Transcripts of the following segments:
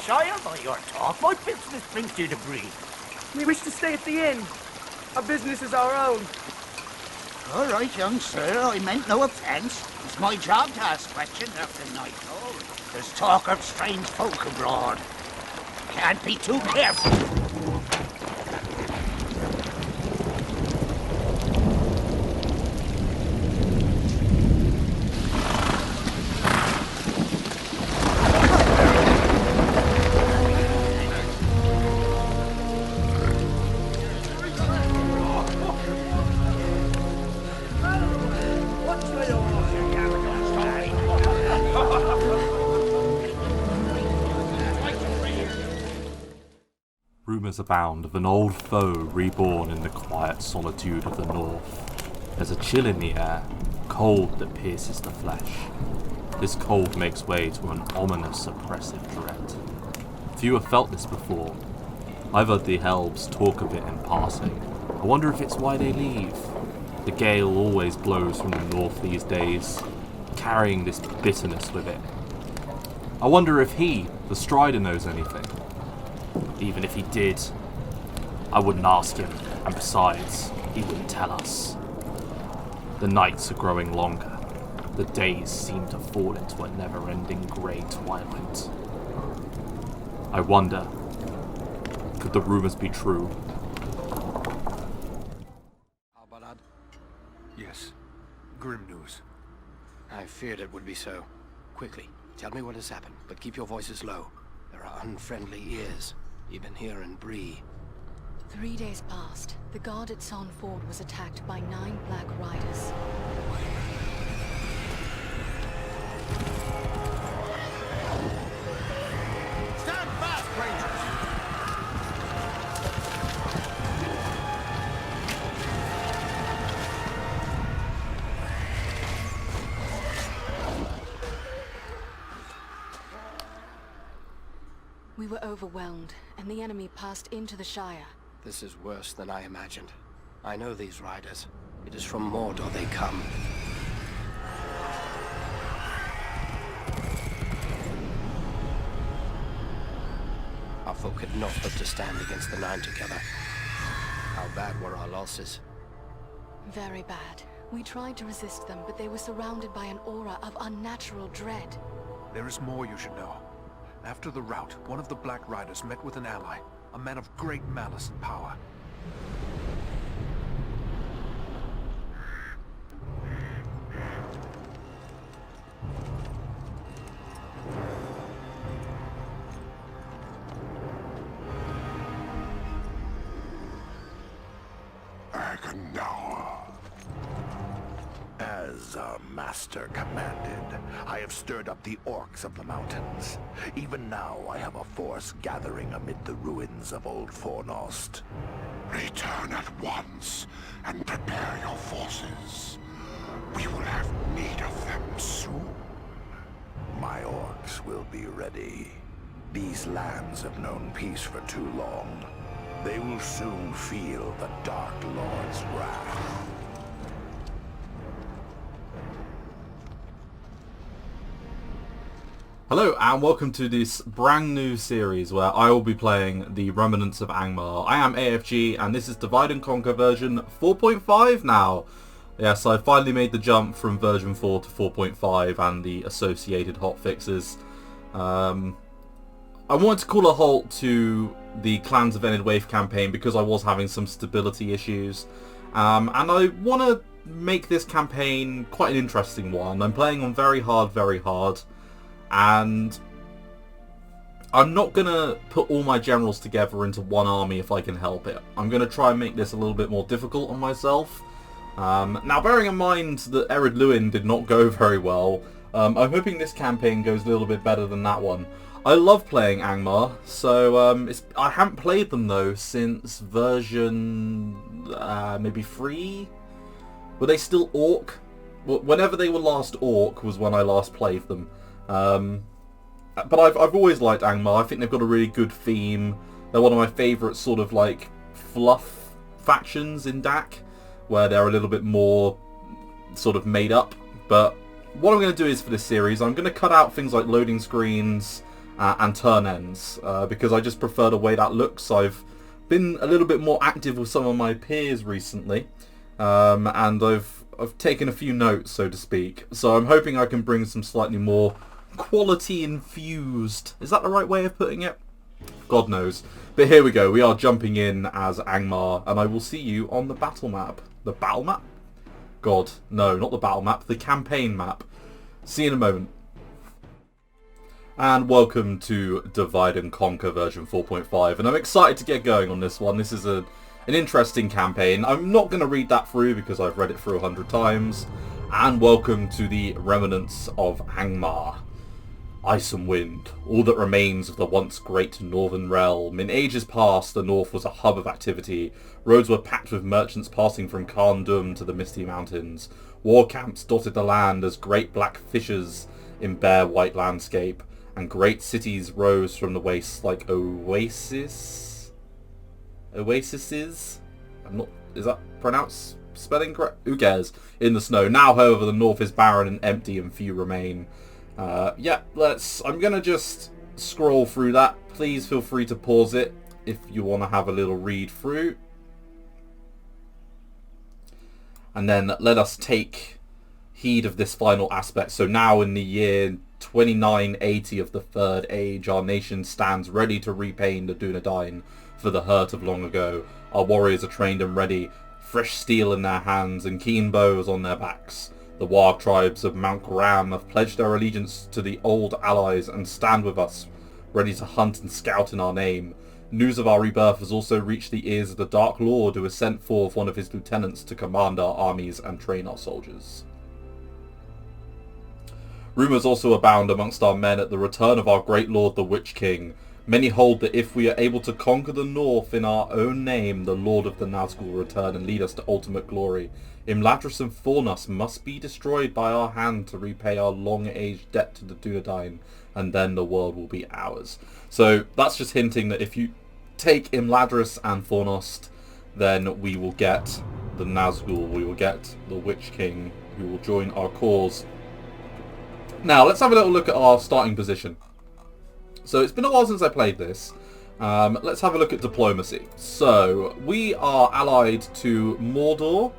Shire by your talk. What business brings you to Bree? We wish to stay at the inn. Our business is our own. All right, young sir, I meant no offence. It's my job to ask questions after nightfall. There's talk of strange folk abroad. Can't be too careful. Rumours abound of an old foe reborn in the quiet solitude of the north. There's a chill in the air, cold that pierces the flesh. This cold makes way to an ominous, oppressive dread. Few have felt this before. I've heard the elves talk of it in passing. I wonder if it's why they leave. The gale always blows from the north these days, carrying this bitterness with it. I wonder if he, the Strider, knows anything. Even if he did, I wouldn't ask him, and besides, he wouldn't tell us. The nights are growing longer. The days seem to fall into a never-ending grey twilight. I wonder, could the rumours be true? Albalad? Yes. Grim news. I feared it would be so. Quickly, tell me what has happened, but keep your voices low. There are unfriendly ears, even here in Bree. 3 days passed. The guard at Son Ford was attacked by 9 Black Riders. Stand fast, Rangers! We were overwhelmed, and the enemy passed into the Shire. This is worse than I imagined. I know these riders. It is from Mordor they come. Our folk could not hope to stand against the 9 together. How bad were our losses? Very bad. We tried to resist them, but they were surrounded by an aura of unnatural dread. There is more you should know. After the rout, one of the Black Riders met with an ally, a man of great malice and power. As our master commanded, I have stirred up the orcs of the mountains. Even now I have a force gathering amid the ruins of Old Fornost. Return at once and prepare your forces. We will have need of them soon. My orcs will be ready. These lands have known peace for too long. They will soon feel the Dark Lord's wrath. Hello and welcome to this brand new series where I will be playing the Remnants of Angmar. I am AFG and this is Divide and Conquer version 4.5 now. Yes, I finally made the jump from version 4 to 4.5 and the associated hotfixes. I wanted to call a halt to the Clans of Ended campaign because I was having some stability issues. And I want to make this campaign quite an interesting one. I'm playing on very hard. And I'm not going to put all my generals together into one army if I can help it. I'm going to try and make this a little bit more difficult on myself. Now, bearing in mind that Ered Luin did not go very well, I'm hoping this campaign goes a little bit better than that one. I love playing Angmar, so I haven't played them though since version maybe 3? Were they still Orc? Whenever they were last Orc was when I last played them. But I've always liked Angmar. I think they've got a really good theme. They're one of my favourite sort of like fluff factions in DAC, where they're a little bit more sort of made up. But what I'm going to do is for this series, I'm going to cut out things like loading screens and turn ends, because I just prefer the way that looks. I've been a little bit more active with some of my peers recently, and I've taken a few notes, so to speak. So I'm hoping I can bring some slightly more quality infused, is that the right way of putting it? God knows. But here we go, we are jumping in as Angmar, and I will see you on the battle map. The battle map? God, no, not the battle map, the campaign map. See you in a moment. And welcome to Divide and Conquer version 4.5, and I'm excited to get going on this one. This is an interesting campaign. I'm not going to read that through because I've read it through 100 times. And welcome to the remnants of Angmar. Ice and wind, all that remains of the once great northern realm. In ages past, the north was a hub of activity. Roads were packed with merchants passing from Kharndum to the Misty Mountains. War camps dotted the land as great black fissures in bare white landscape, and great cities rose from the wastes like oases? Oases? Is that pronounced spelling correct? Who cares? In the snow. Now, however, the north is barren and empty and few remain. I'm gonna just scroll through that. Please feel free to pause it if you want to have a little read through. And then let us take heed of this final aspect. So now in the year 2980 of the Third Age, our nation stands ready to repay the Dunedain for the hurt of long ago. Our warriors are trained and ready, fresh steel in their hands and keen bows on their backs. The Warg tribes of Mount Graham have pledged their allegiance to the old allies and stand with us, ready to hunt and scout in our name. News of our rebirth has also reached the ears of the Dark Lord, who has sent forth one of his lieutenants to command our armies and train our soldiers. Rumours also abound amongst our men at the return of our great lord, the Witch King. Many hold that if we are able to conquer the north in our own name, the Lord of the Nazgul will return and lead us to ultimate glory. Imladris and Fornus must be destroyed by our hand to repay our long-aged debt to the Dunedain, and then the world will be ours. So that's just hinting that if you take Imladris and Fornost, then we will get the Nazgul, we will get the Witch King, who will join our cause. Now, let's have a little look at our starting position. So, it's been a while since I played this. Let's have a look at diplomacy. So, we are allied to Mordor,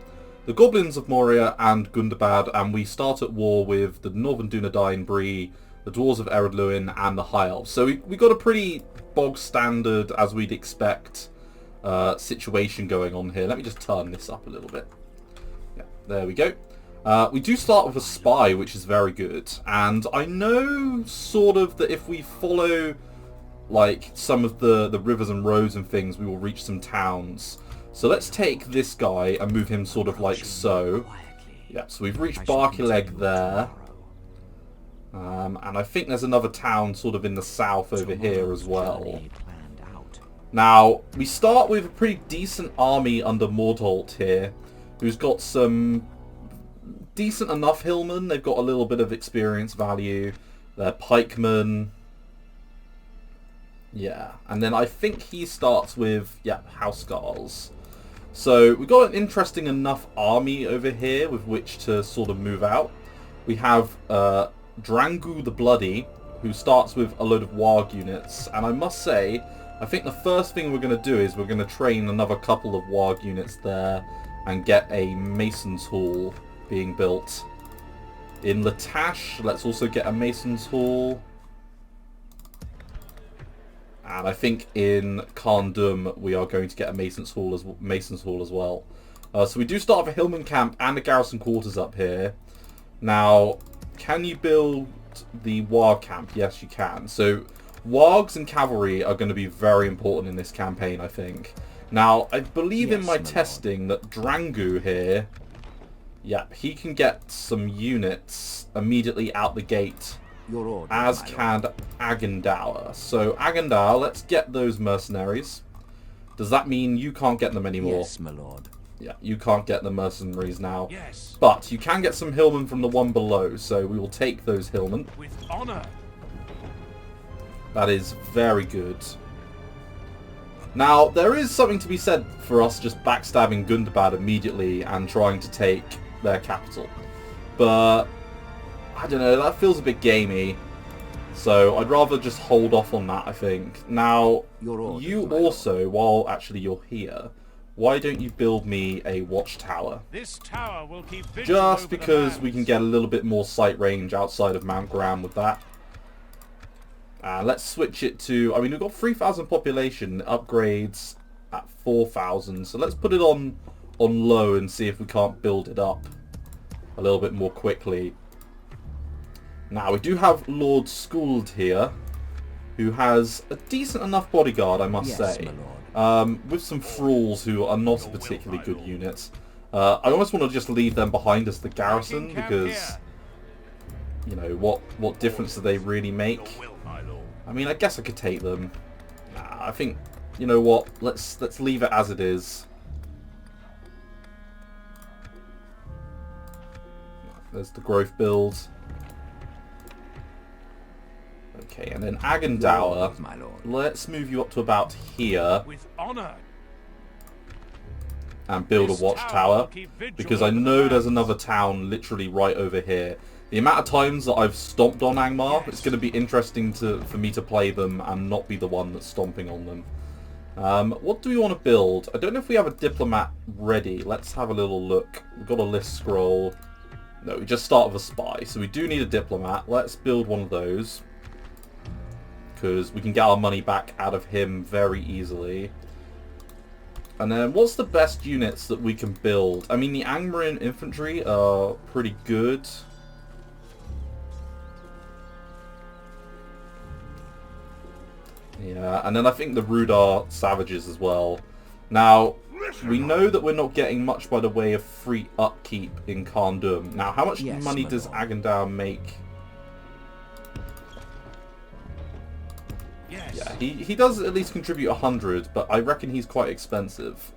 the Goblins of Moria, and Gundabad, and we start at war with the Northern Dunedain, Bree, the Dwarves of Eredluin, and the High Elves. So, we got a pretty bog standard, as we'd expect, situation going on here. Let me just turn this up a little bit. Yeah, there we go. We do start with a spy, which is very good, and I know sort of that if we follow like some of the rivers and roads and things, we will reach some towns. So let's take this guy and move him sort of like so. Yeah, so we've reached Barkileg there, and I think there's another town sort of in the south over here as well. Now, we start with a pretty decent army under Mordholt here, who's got some decent enough hillmen. They've got a little bit of experience value. They're pikemen. Yeah, and then I think he starts with, yeah, Housecarls. So we've got an interesting enough army over here with which to sort of move out. We have Drangu the Bloody, who starts with a load of Warg units. And I must say, I think the first thing we're going to do is we're going to train another couple of Warg units there and get a Mason's Hall being built. In Latash, let's also get a Mason's Hall. And I think in Kharndum we are going to get a Mason's Hall as well. So we do start with a Hillman camp and a garrison quarters up here. Now, can you build the Warg camp? Yes, you can. So Wargs and cavalry are going to be very important in this campaign, I think. Now, I believe in my testing that Drangu here, yeah, he can get some units immediately out the gate, as can Agendour. So, Agendour, let's get those mercenaries. Does that mean you can't get them anymore? Yes, my lord. Yeah, you can't get the mercenaries now. Yes. But you can get some hillmen from the one below, so we will take those hillmen. With honor. That is very good. Now, there is something to be said for us just backstabbing Gundabad immediately and trying to take their capital. But, I don't know, that feels a bit gamey. So I'd rather just hold off on that, I think. Now, you also, while actually you're here, why don't you build me a watchtower? This tower will keep just because we can get a little bit more sight range outside of Mount Graham with that. Let's switch it to, I mean, we've got 3,000 population, upgrades at 4,000. So let's put it on low and see if we can't build it up a little bit more quickly. Now, we do have Lord Skuld here, who has a decent enough bodyguard, I must say. With some thralls who are not a particularly good unit. I almost want to just leave them behind as the garrison, because, you know, what difference do they really make? I mean, I guess I could take them. I think, you know what, let's leave it as it is. There's the growth build. Okay, and then Agendour, let's move you up to about here with honor. And build a watchtower, because I know there's another town literally right over here. The amount of times that I've stomped on Angmar, it's going to be interesting for me to play them and not be the one that's stomping on them. What do we want to build? I don't know if we have a diplomat ready. Let's have a little look. We've got a list scroll. No, we just start with a spy, so we do need a diplomat. Let's build one of those, because we can get our money back out of him very easily. And then, what's the best units that we can build? I mean, the Angmar infantry are pretty good. Yeah, and then I think the Rudar savages as well. Now, we know that we're not getting much by the way of free upkeep in Kharndum. Now, how much money does Agendour make? Yeah, he does at least contribute 100, but I reckon he's quite expensive.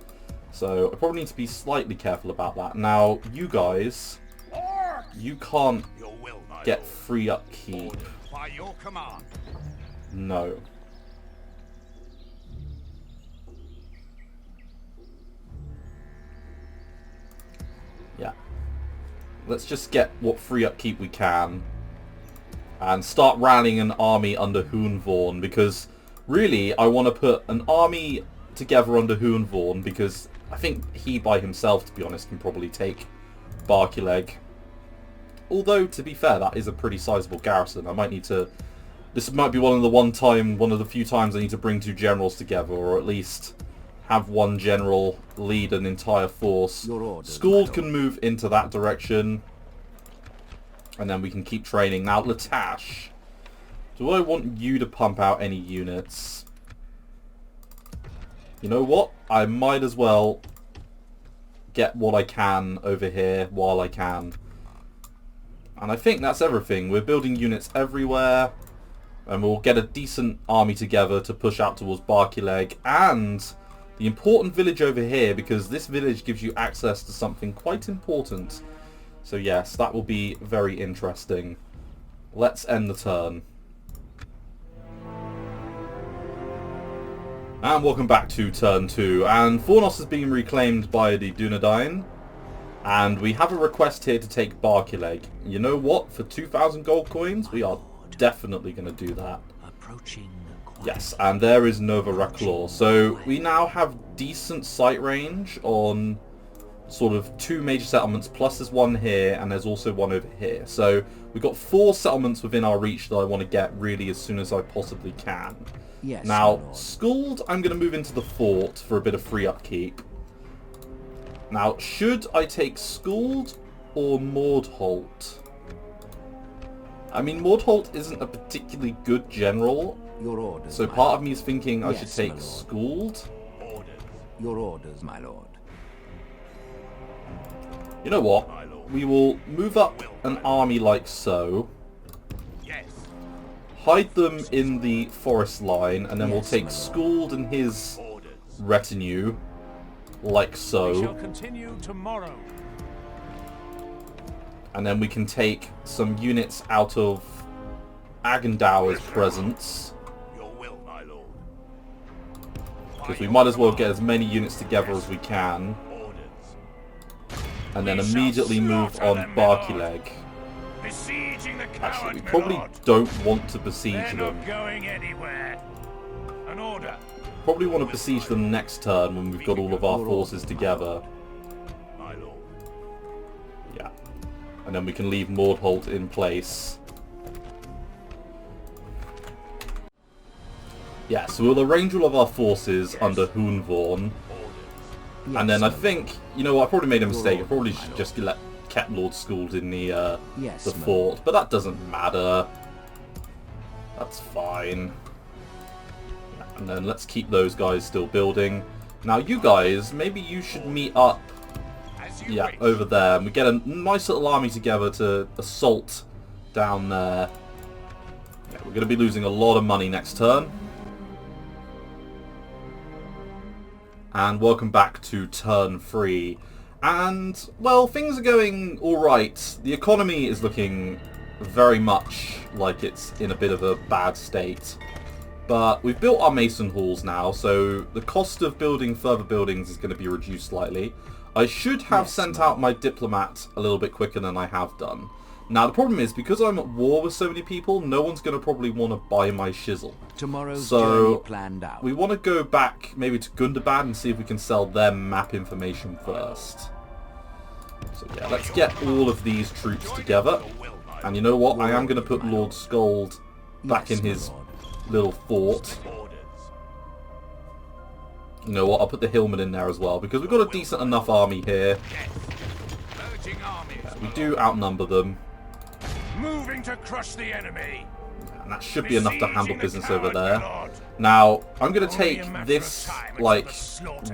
So I probably need to be slightly careful about that. Now, you guys, you can't get free upkeep. By your command. No. Yeah. Let's just get what free upkeep we can. And start rallying an army under Hoonvorn, because really I want to put an army together under Hoonvorn, because I think he by himself, to be honest, can probably take Barkileg. Although, to be fair, that is a pretty sizable garrison. I might need to... This might be one of the few times I need to bring two generals together, or at least have one general lead an entire force. Skuld can move into that direction. And then we can keep training. Now, Latash, do I want you to pump out any units? You know what? I might as well get what I can over here while I can. And I think that's everything. We're building units everywhere. And we'll get a decent army together to push out towards Barkileg. And the important village over here, because this village gives you access to something quite important. So yes, that will be very interesting. Let's end the turn. And welcome back to turn 2. And Fornos has been reclaimed by the Dunedain. And we have a request here to take Barkileg. You know what? For 2,000 gold coins, we are definitely going to do that. Yes, and there is Nova Raklor. So we now have decent sight range on sort of 2 major settlements, plus there's one here and there's also one over here. So we've got 4 settlements within our reach that I want to get really as soon as I possibly can. Yes, now, Skuld, I'm going to move into the fort for a bit of free upkeep. Now, should I take Skuld or Mordholt? I mean, Mordholt isn't a particularly good general, so part of me is thinking I should take Skuld. Your orders, my lord. You know what? We will move up an army like so. Hide them in the forest line, and then we'll take Skuld and his retinue like so. We shall continue tomorrow. And then we can take some units out of Agendour's presence. Because we might as well get as many units together as we can. And then immediately move on Barkileg. Besieging the coward, Actually, we probably my lord. don't want to besiege They're them. not going anywhere. An order. Probably want to besiege them next turn when we've got all of our forces together. My lord. Yeah. And then we can leave Mordholt in place. Yeah, so we'll arrange all of our forces under Hoonvorn. And then I think, you know what, I probably made a mistake. I probably should just kept Lord Skuld in the fort. But that doesn't matter. That's fine. And then let's keep those guys still building. Now you guys, maybe you should meet up, yeah, over there. And we get a nice little army together to assault down there. Yeah, we're going to be losing a lot of money next turn. And welcome back to turn 3. And, well, things are going alright. The economy is looking very much like it's in a bit of a bad state. But we've built our mason halls now, so the cost of building further buildings is going to be reduced slightly. I should have sent out my diplomat a little bit quicker than I have done. Now the problem is, because I'm at war with so many people, no one's going to probably want to buy my shizzle. Tomorrow's journey planned out. We want to go back maybe to Gundabad and see if we can sell them map information first. So yeah, let's get all of these troops together. And you know what? I am going to put Lord Skuld back in his little fort. You know what? I'll put the Hillman in there as well, because we've got a decent enough army here. Yeah, we do outnumber them. Moving to crush the enemy. And that should be enough to handle business over there. Now, I'm going to take this, like,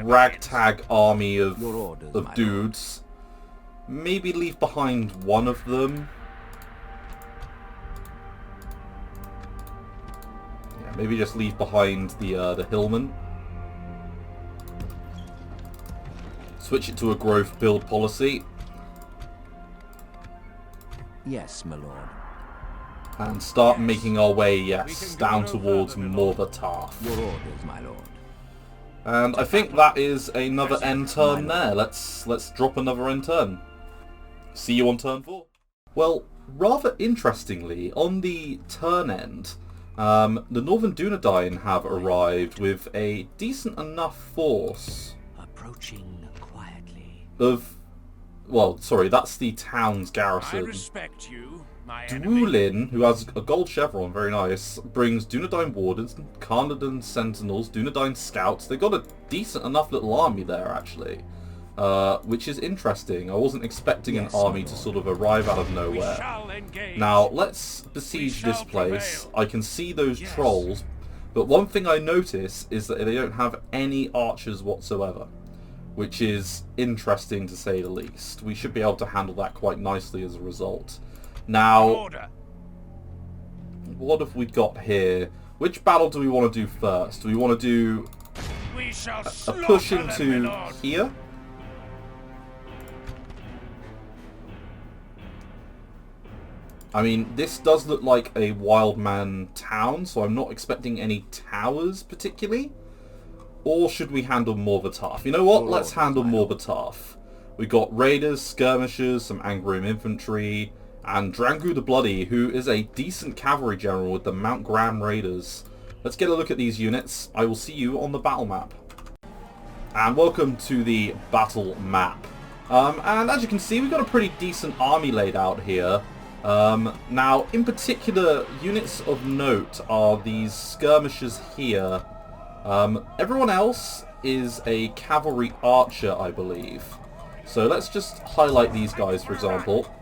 ragtag army of dudes. Maybe leave behind one of them. Yeah, maybe just leave behind the Hillman. Switch it to a growth build policy. Yes, my lord. And start making our way, yes, down towards Morvatarth. Your orders, my lord. And I think that is another end turn there. Let's drop another end turn. See you on turn 4. Well, rather interestingly, on the turn end, the Northern Dunedain have arrived with a decent enough force. Approaching quietly. Of, well, sorry, that's the town's garrison. I respect you, my Dwulin, who has a gold chevron, very nice, brings Dunedain Wardens, Carnarvon Sentinels, Dunedain Scouts. They got a decent enough little army there, actually. Which is interesting. I wasn't expecting an army to sort of arrive out of nowhere. Now, let's besiege this place. I can see those trolls, but one thing I notice is that they don't have any archers whatsoever, which is interesting to say the least. We should be able to handle that quite nicely as a result. Now, what have we got here? Which battle do we want to do first? Do we want to do a push into here? I mean, this does look like a Wildman town, so I'm not expecting any towers particularly. Or should we handle Morvatarth? You know what? Let's handle Morvatarth. We got raiders, skirmishers, some Angmar infantry, and Drangu the Bloody, who is a decent cavalry general with the Mount Graham Raiders. Let's get a look at these units. I will see you on the battle map. And welcome to the battle map. And as you can see, we've got a pretty decent army laid out here. Now, in particular, units of note are these skirmishers here. Everyone else is a cavalry archer, I believe. So let's just highlight these guys, for example.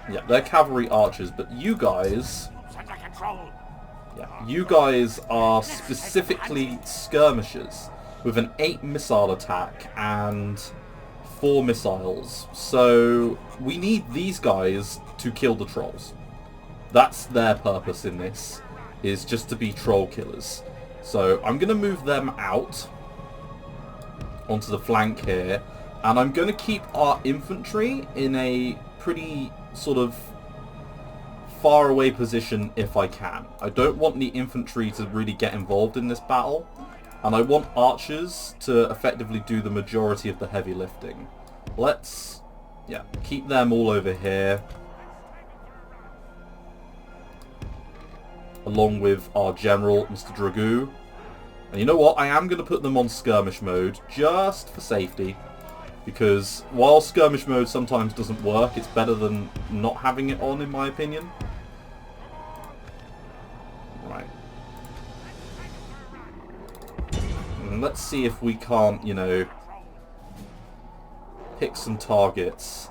Yeah, they're cavalry archers, but you guys... Yeah, you guys are specifically skirmishers with an 8 missile attack and 4 missiles. So we need these guys to kill the trolls. That's their purpose in this, is just to be troll killers. So I'm going to move them out onto the flank here, and I'm going to keep our infantry in a pretty sort of far away position if I can. I don't want the infantry to really get involved in this battle, and I want archers to effectively do the majority of the heavy lifting. Let's, yeah, keep them all over here. along with our general, Mr. Dragoo. And you know what? I am going to put them on skirmish mode, just for safety. Because while skirmish mode sometimes doesn't work, it's better than not having it on, in my opinion. Right. And let's see if we can't, you know, pick some targets.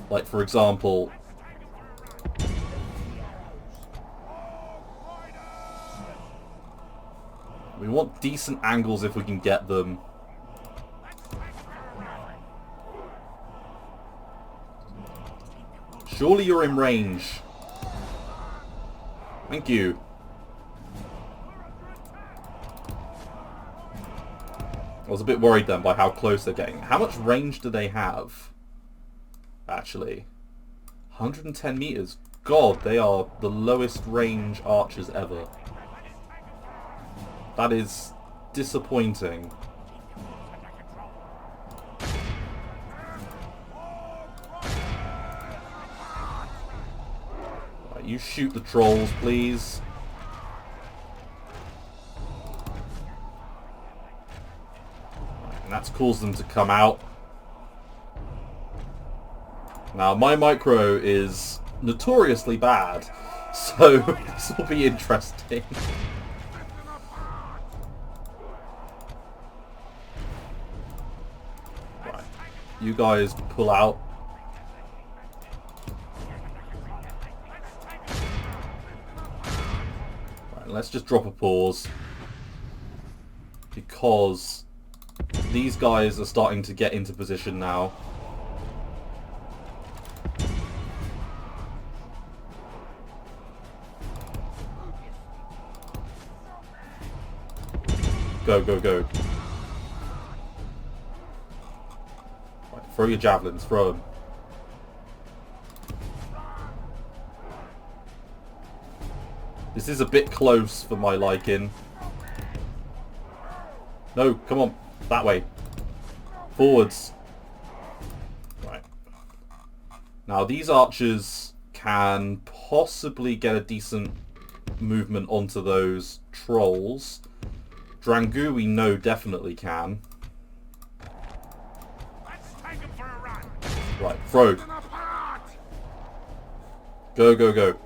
Like, for example... we want decent angles if we can get them. Surely you're in range. Thank you. I was a bit worried then by how close they're getting. How much range do they have? Actually. 110 meters. God, they are the lowest range archers ever. That is disappointing. Right, you shoot the trolls, please. Right, and that's caused them to come out. Now, my micro is notoriously bad, so this will be interesting. You guys pull out. Right, let's just drop a pause. Because these guys are starting to get into position now. Go, go, go. Throw your javelins, throw them. This is a bit close for my liking. No, come on. That way. Forwards. Right. Now, these archers can possibly get a decent movement onto those trolls. Drangoo, we know definitely can. Right, throw. Go, go, go.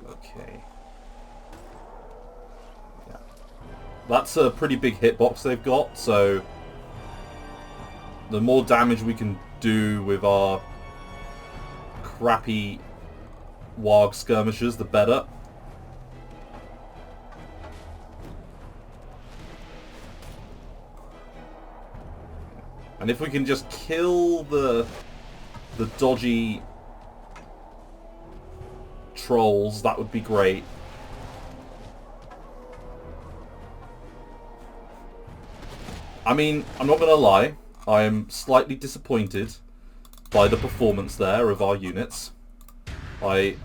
Okay. Yeah. That's a pretty big hitbox they've got, so the more damage we can do with our crappy warg skirmishers, the better. And if we can just kill the dodgy trolls, that would be great. I mean, I'm not going to lie. I am slightly disappointed by the performance there of our units. I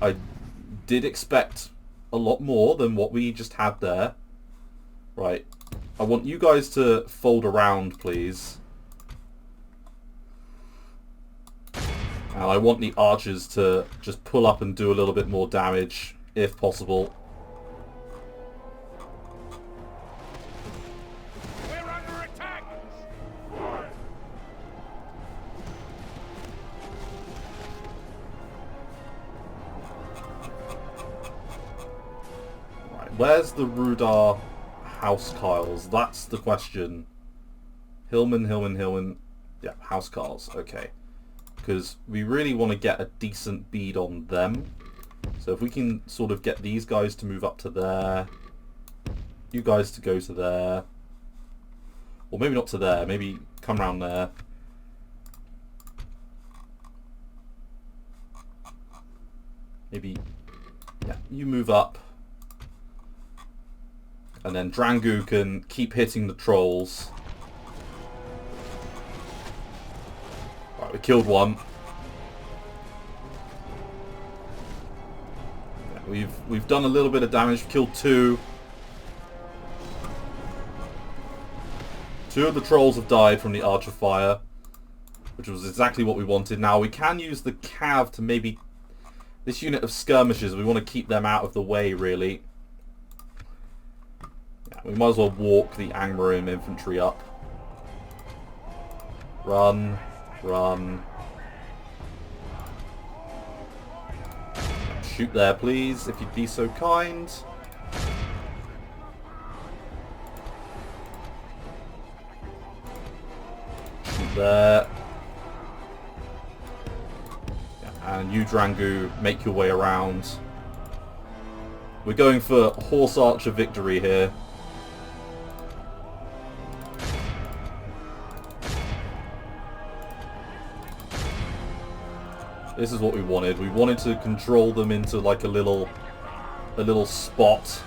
did expect a lot more than what we just had there. Right. I want you guys to fold around, please. And I want the archers to just pull up and do a little bit more damage, if possible. We're under attack! Right, where's the Rudar Housecarls? That's the question. Hillman, Hillman, Hillman. Yeah, Housecarls. Okay. Because we really want to get a decent bead on them. So if we can sort of get these guys to move up to there, you guys to go to there, or maybe not to there, maybe come around there. Maybe, yeah, you move up. And then Drangoo can keep hitting the trolls. Right, we killed one. Yeah, we've done a little bit of damage. We've killed two. Two of the trolls have died from the archer fire. which was exactly what we wanted. Now, we can use the cav to maybe... This unit of skirmishers, we want to keep them out of the way, really. Yeah, we might as well walk the Angmar infantry up. Run, run. Shoot there, please, if you'd be so kind. Shoot there. And you, Drangu, make your way around. We're going for horse archer victory here. This is what we wanted. We wanted to control them into like a little spot.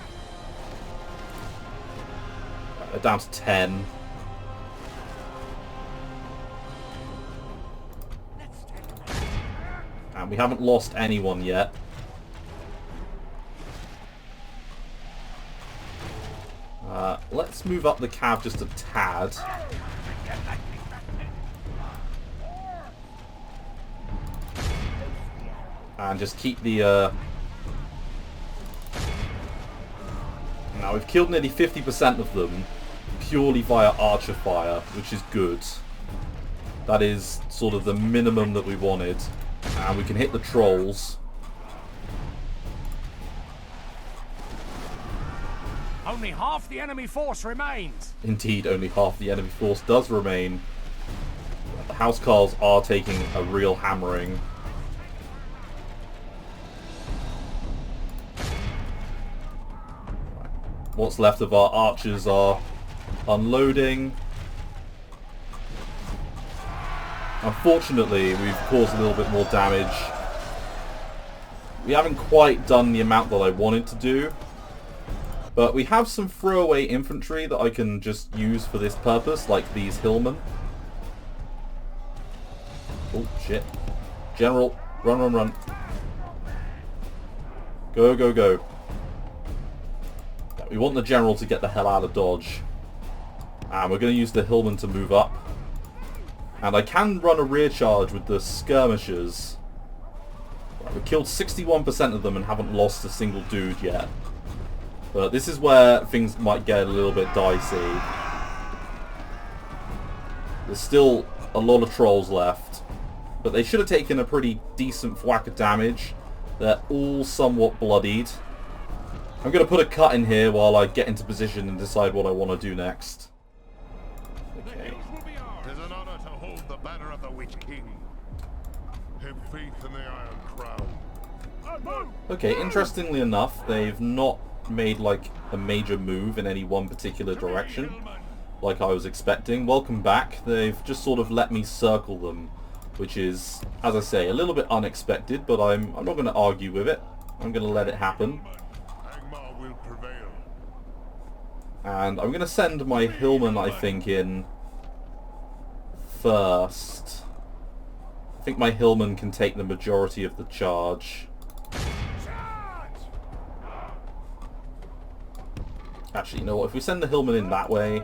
Right, down to 10. And we haven't lost anyone yet. Let's move up the cav just a tad. And just keep the... Now, we've killed nearly 50% of them purely via archer fire, which is good. That is sort of the minimum that we wanted. And we can hit the trolls. Only half the enemy force remains. Indeed, only half the enemy force does remain. The housecarls are taking a real hammering. What's left of our archers are unloading. Unfortunately, we've caused a little bit more damage. We haven't quite done the amount that I wanted to do. But we have some throwaway infantry that I can just use for this purpose, like these hillmen. Oh, shit. General, run, run, run. Go, go, go. We want the general to get the hell out of dodge. And we're going to use the hillmen to move up. And I can run a rear charge with the skirmishers. Right, we've killed 61% of them and haven't lost a single dude yet. But this is where things might get a little bit dicey. There's still a lot of trolls left. But they should have taken a pretty decent whack of damage. They're all somewhat bloodied. I'm going to put a cut in here while I get into position and decide what I want to do next. Okay. It is an honor to hold the banner of the Witch King. Have faith in the Iron Crown. Okay, interestingly enough, they've not made like a major move in any one particular direction, like I was expecting. Welcome back. They've just sort of let me circle them, which is, as I say, a little bit unexpected, but I'm not going to argue with it. I'm going to let it happen. Angmar will prevail. And I'm going to send my hillman, I think, in first. I think my hillman can take the majority of the charge. Actually, you know what? If we send the hillman in that way,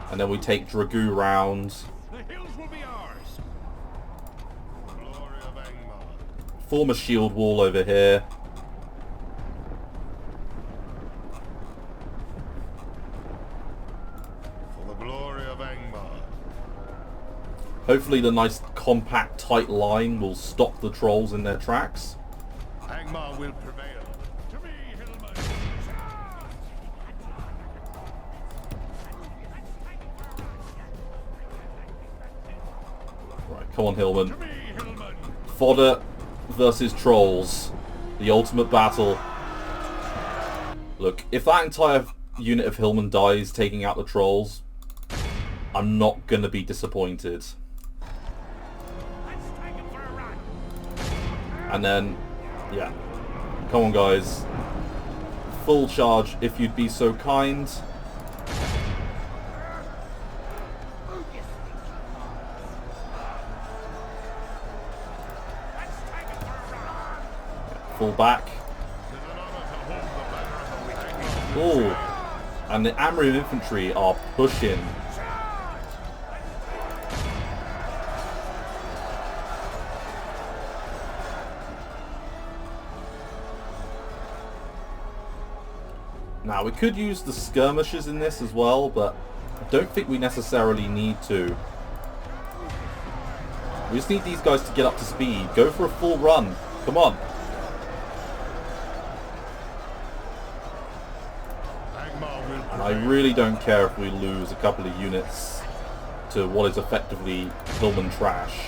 and then we take Dragoo round. The hills will be ours. Glory of Angmar. Form a shield wall over here. For the glory of Angmar. Hopefully the nice compact tight line will stop the trolls in their tracks. Angmar will prevail. To me, Hillman. Right, come on, hillman. To me, Hillman. Fodder versus trolls. The ultimate battle. Look, if that entire unit of hillmen dies taking out the trolls, I'm not going to be disappointed. Let's take him for a run. And then, yeah. Come on, guys. Full charge, if you'd be so kind. Full back. Oh, and the Amrian infantry are pushing. Now, we could use the skirmishers in this as well, but I don't think we necessarily need to. We just need these guys to get up to speed. Go for a full run. Come on. And I really don't care if we lose a couple of units to what is effectively Hillman trash.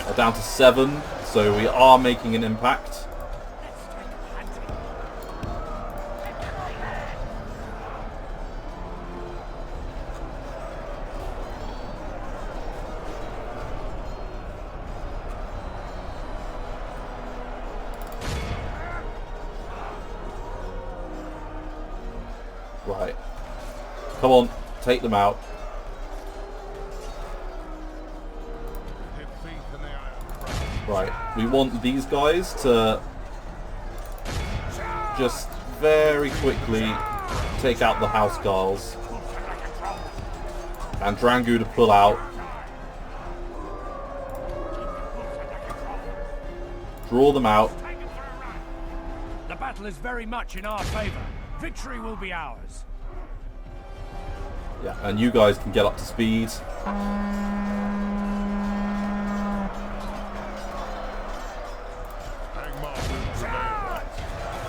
We're down to 7, so we are making an impact. Right. Come on, take them out. Right, we want these guys to just very quickly take out the housecarls. And Drangu to pull out. Draw them out. The battle is very much in our favor. Victory will be ours. Yeah, and you guys can get up to speed.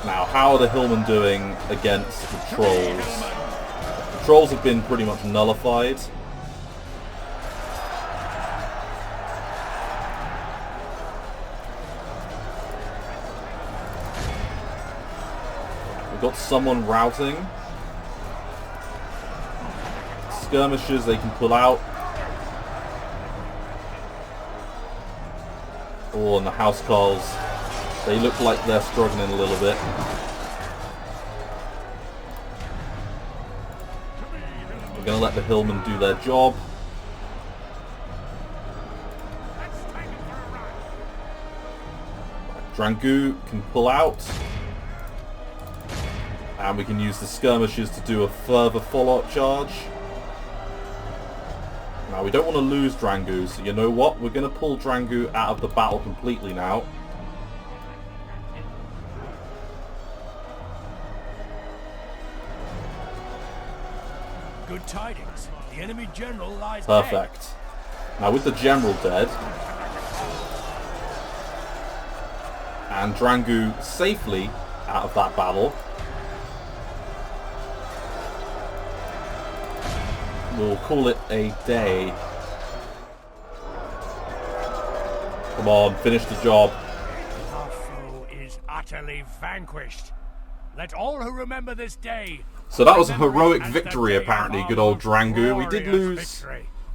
Now, how are the Hillmen doing against the trolls? The trolls have been pretty much nullified. We've got someone routing. Skirmishers they can pull out. Oh, and the housecarls. They look like they're struggling a little bit. We're going to let the Hillmen do their job. Drangu can pull out. And we can use the skirmishers to do a further follow-up charge. Now, we don't want to lose Drangu, so you know what? We're going to pull Drangu out of the battle completely now. Good tidings. The enemy general lies Perfect. dead. Now with the general dead and Drangu safely out of that battle, we'll call it a day. Come on, finish the job. Our foe is utterly vanquished. Let all who remember this day. So that was a heroic victory, apparently, good old Drangu. We did lose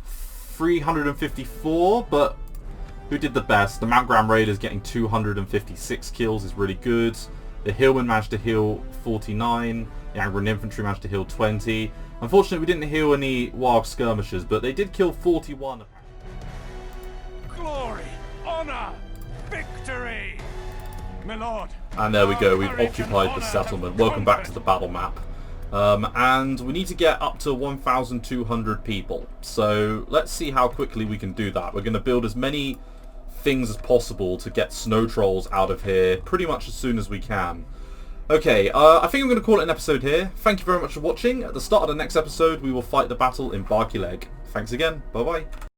354, but who did the best? The Mount Graham Raiders getting 256 kills is really good. The Hillmen managed to heal 49. The Angmar Infantry managed to heal 20. Unfortunately, we didn't heal any wild skirmishers, but they did kill 41. Glory, honor, victory, my lord. And there we go, we've occupied the settlement. Welcome back to the battle map. And we need to get up to 1,200 people. So let's see how quickly we can do that. We're going to build as many things as possible to get snow trolls out of here pretty much as soon as we can. Okay, I think I'm going to call it an episode here. Thank you very much for watching. At the start of the next episode, we will fight the battle in Barky Leg. Thanks again. Bye-bye.